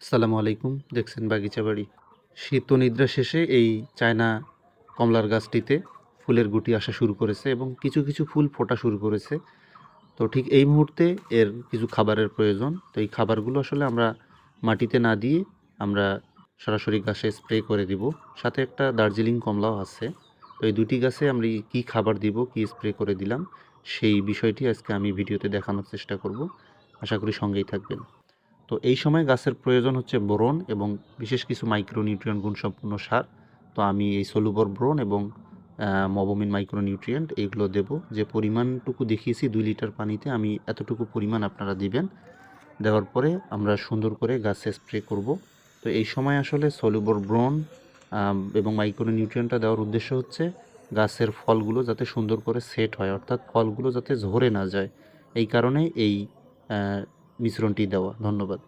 আসসালামু আলাইকুম। দেখছেন বাগিচা বাড়ি। শীত নিদ্রা শেষে এই চায়না কমলার গাছটিতে ফুলের গুটি আসা শুরু করেছে এবং কিছু কিছু ফুল ফোটা শুরু করেছে। তো ঠিক এই মুহূর্তে এর কিছু খাবারের প্রয়োজন। তো এই খাবারগুলো আসলে আমরা মাটিতে না দিয়ে আমরা সরাসরি গাছে স্প্রে করে দিব। সাথে একটা দার্জিলিং কমলাও আছে। তো এই দুটি গাছে আমরা কি খাবার দিব, কি স্প্রে করে দিলাম, সেই বিষয়টি আজকে আমি ভিডিওতে দেখানোর চেষ্টা করব। আশা করি সঙ্গেই থাকবেন। তো এই সময় গাছের প্রয়োজন হচ্ছে বোরন এবং বিশেষ কিছু মাইক্রোনিউট্রিয়েন্ট গুণসম্পন্ন সার। তো আমি এই সলুবর বোরন এবং মবোমিন মাইক্রোনিউট্রিয়েন্ট এগুলো দেব। যে পরিমাণটুকু দেখিয়েছি 2 লিটার পানিতে আমি এতটুকু পরিমাণ আপনারা দিবেন। দেওয়ার পরে আমরা সুন্দর করে গাছে স্প্রে করব। তো এই সময় আসলে সলুবর বোরন এবং মাইক্রোনিউট্রিয়েন্টটা দেওয়ার উদ্দেশ্য হচ্ছে গাছের ফলগুলো যাতে সুন্দর করে সেট হয়, অর্থাৎ ফলগুলো যাতে ঝরে না যায়। এই কারণে এই মিশ্রণটি দেওয়া। ধন্যবাদ।